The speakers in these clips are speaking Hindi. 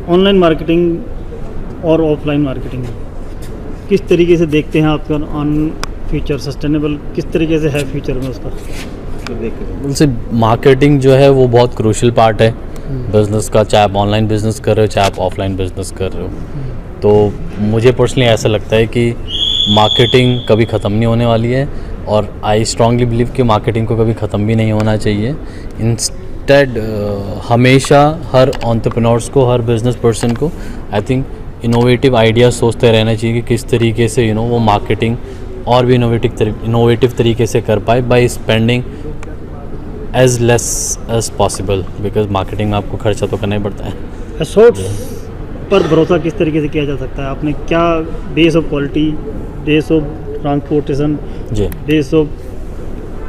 ऑनलाइन मार्केटिंग और ऑफलाइन मार्केटिंग किस तरीके से देखते हैं आपका ऑन फ्यूचर सस्टेनेबल किस तरीके से है फ्यूचर में उसका? उनसे मार्केटिंग जो है वो बहुत क्रूशियल पार्ट है बिज़नेस का, चाहे आप ऑनलाइन बिज़नेस कर रहे हो चाहे आप ऑफलाइन बिज़नेस कर रहे हो। तो मुझे पर्सनली ऐसा लगता है कि मार्केटिंग कभी ख़त्म नहीं होने वाली है और आई स्ट्रांगली बिलीव कि मार्केटिंग को कभी ख़त्म भी नहीं होना चाहिए। इंस्टेड हमेशा हर एंटरप्रेन्योर्स को, हर बिजनेस पर्सन को आई थिंक इनोवेटिव आइडियाज़ सोचते रहना चाहिए कि किस तरीके से वो मार्केटिंग और भी इनोवेटिव तरीके से कर पाए by spending as less as possible, because marketing में आपको खर्चा तो करना ही पड़ता है। एसोर्ट्स पर भरोसा किस तरीके से किया जा सकता है? आपने क्या base of quality, base of transportation, base of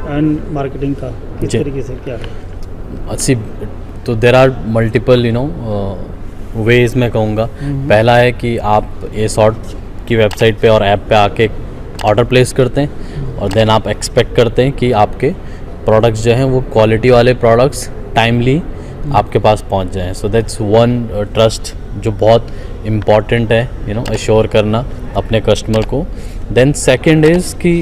and marketing का किस तरीके से क्या है? अच्छी तो देर आर मल्टीपल वेज मैं कहूँगा। पहला है कि आप एसॉर्ट की वेबसाइट पे और ऐप पे आके ऑर्डर प्लेस करते हैं और देन आप एक्सपेक्ट करते हैं कि आपके प्रोडक्ट्स जो हैं वो क्वालिटी वाले प्रोडक्ट्स टाइमली आपके पास पहुंच जाएं। सो दैट्स वन ट्रस्ट जो बहुत इम्पॉर्टेंट है अश्योर करना अपने कस्टमर को। देन सेकंड इज़ कि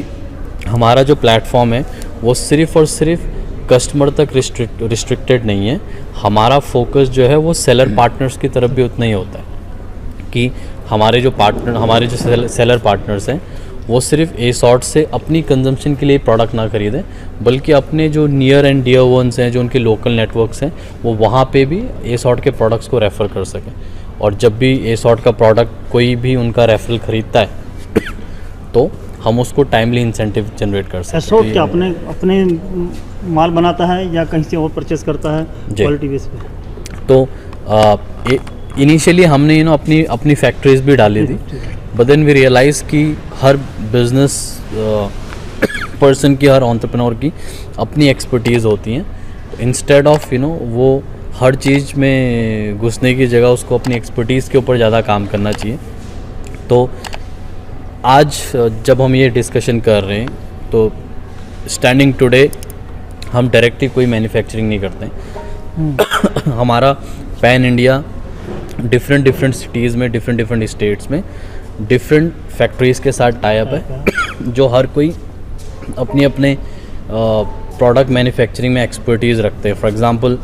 हमारा जो प्लेटफॉर्म है वो सिर्फ़ और सिर्फ कस्टमर तक रिस्ट्रिक्टेड नहीं है। हमारा फोकस जो है वो सेलर पार्टनर्स की तरफ भी उतना ही होता है कि हमारे जो सेलर पार्टनर्स हैं वो सिर्फ एसॉर्ट से अपनी कंजम्पशन के लिए प्रोडक्ट ना खरीदें, बल्कि अपने जो नियर एंड डियर वंस हैं, जो उनके लोकल नेटवर्क्स हैं, वो वहाँ पे भी एसॉर्ट के प्रोडक्ट्स को रेफ़र कर सकें। और जब भी एसॉर्ट का प्रोडक्ट कोई भी उनका रेफरल खरीदता है तो हम उसको टाइमली इंसेंटिव जनरेट कर सकते हैं। एसॉर्ट क्या अपने माल बनाता है या कहीं से और परचेस करता है क्वालिटी बेस पे? तो इनिशियली हमने अपनी फैक्ट्रीज भी डाली थी, बट देन वी रियलाइज़ कि हर बिजनेस पर्सन की, हर एंटरप्रेन्योर की अपनी एक्सपर्टीज़ होती हैं। इंस्टेड ऑफ वो हर चीज़ में घुसने की जगह उसको अपनी एक्सपर्टीज़ के ऊपर ज़्यादा काम करना चाहिए। तो आज जब हम ये डिस्कशन कर रहे हैं तो स्टैंडिंग टुडे हम डायरेक्टली कोई मैन्युफैक्चरिंग नहीं करते। हमारा पैन इंडिया डिफरेंट सिटीज़ में, डिफरेंट स्टेट्स में डिफरेंट फैक्ट्रीज़ के साथ टाई अप है, जो हर कोई अपने प्रोडक्ट मैन्युफैक्चरिंग में एक्सपर्टीज़ रखते हैं। फॉर एग्ज़ाम्पल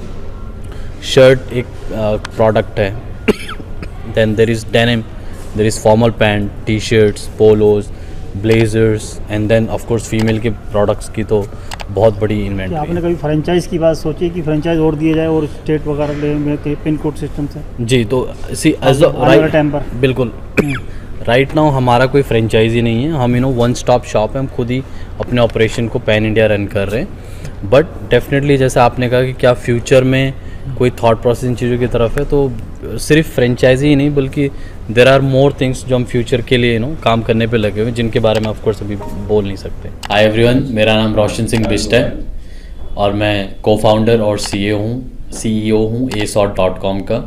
शर्ट एक प्रोडक्ट है, then there is denim, there is formal pant, t shirts, polos, blazers, and then of course female के प्रोडक्ट्स की तो बहुत बड़ी इन्वेंटरी। आपने कभी फ्रेंचाइज की बात सोची कि फ्रेंचाइज और दिए जाए और स्टेट वगैरह में पिन कोड सिस्टम से? जी, तो बिल्कुल राइट नाउ हमारा कोई फ्रेंचाइजी नहीं है, हम वन स्टॉप शॉप है, हम खुद ही अपने ऑपरेशन को पैन इंडिया रन कर रहे हैं। बट डेफिनेटली जैसे आपने कहा कि क्या फ्यूचर में कोई थॉट प्रोसेस इन चीज़ों की तरफ है, तो सिर्फ फ्रेंचाइजी ही नहीं बल्कि देर आर मोर थिंग्स जो हम फ्यूचर के लिए काम करने पे लगे हुए, जिनके बारे में ऑफकोर्स अभी बोल नहीं सकते। हाय एवरीवन, मेरा नाम रोशन सिंह बिष्ट है और मैं को फाउंडर और CEO हूँ ASORT.com का।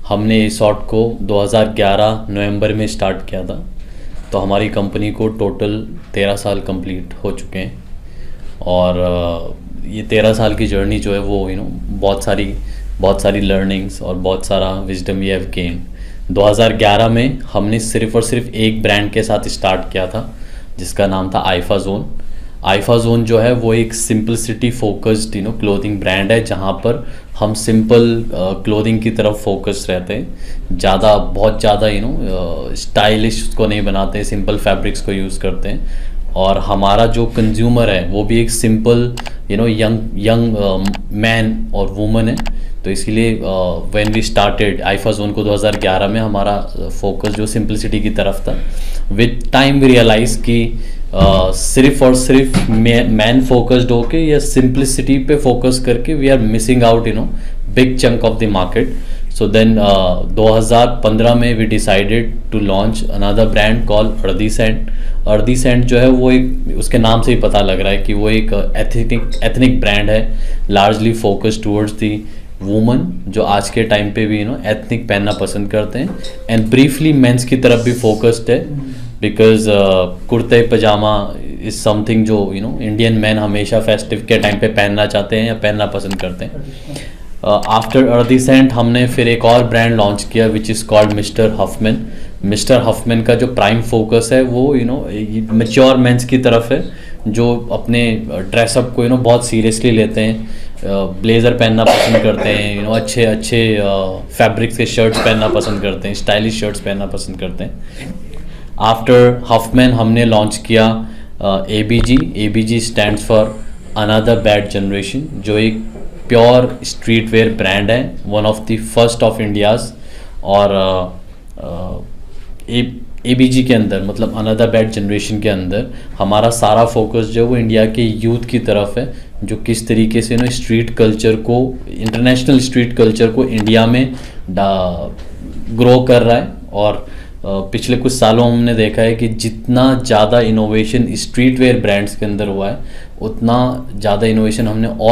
हमने ASORT को 2011 नवंबर में स्टार्ट किया था, तो हमारी कंपनी को टोटल 13 साल कंप्लीट हो चुके हैं। और ये 13 साल की जर्नी जो है वो बहुत सारी लर्निंग्स और बहुत सारा विजडम वी हैव गेन। 2011 में हमने सिर्फ और सिर्फ एक ब्रांड के साथ स्टार्ट किया था जिसका नाम था आइफा जोन। आइफा जोन जो है वो एक सिंपलिसिटी फोकस्ड क्लोथिंग ब्रांड है, जहाँ पर हम सिंपल क्लोथिंग की तरफ फोकस रहते हैं। बहुत ज़्यादा स्टाइलिश को नहीं बनाते हैं, सिंपल फैब्रिक्स को यूज़ करते हैं। और हमारा जो कंज्यूमर है वो भी एक सिंपल यंग मैन और वुमन है। तो इसीलिए व्हेन वी स्टार्टेड आइफा जोन को 2011 में, हमारा फोकस जो सिंपलिसिटी की तरफ था। विद टाइम वी रियलाइज़ कि सिर्फ और सिर्फ मैन फोकस्ड होके या सिंपलिसिटी पे फोकस करके we are missing out big chunk of the market. So then 2015 में we decided to launch another brand call Earthy Scent. Earthy Scent जो है वो एक, उसके नाम से ही पता लग रहा है कि वो एक एथनिक ब्रांड है, largely focused towards the woman जो आज के टाइम पे भी एथनिक पहनना पसंद करते हैं, एंड ब्रीफली मेंस की तरफ भी फोकस्ड है, बिकॉज कुर्ते पजामा इज समथिंग जो इंडियन मैन हमेशा फेस्टिव के टाइम पे पहनना चाहते हैं या पहनना पसंद करते हैं। आफ्टर अर्दी सेंट हमने फिर एक और ब्रांड लॉन्च किया which is called mister Huffman. Mister Huffman का जो प्राइम फोकस है वो मैच्योर मेंस की तरफ है, जो अपने ड्रेसअप को बहुत सीरियसली लेते हैं, ब्लेज़र पहनना पसंद करते हैं, अच्छे अच्छे फैब्रिक्स के शर्ट्स पहनना पसंद करते हैं, स्टाइलिश शर्ट्स पहनना पसंद करते हैं। आफ्टर हफमैन हमने लॉन्च किया ABG। ABG stands for another bad generation, जो एक प्योर स्ट्रीट वेयर ब्रांड है, one of the first of India's. और ABG के अंदर मतलब अनदर बैड जनरेशन के अंदर हमारा सारा फोकस जो है वो इंडिया के यूथ की तरफ है, जो किस तरीके से स्ट्रीट कल्चर को, इंटरनेशनल स्ट्रीट कल्चर को इंडिया में ग्रो कर रहा है। और पिछले कुछ सालों हमने देखा है कि जितना ज़्यादा इनोवेशन स्ट्रीट वेयर ब्रांड्स के अंदर हुआ है, उतना ज़्यादा इनोवेशन हमने और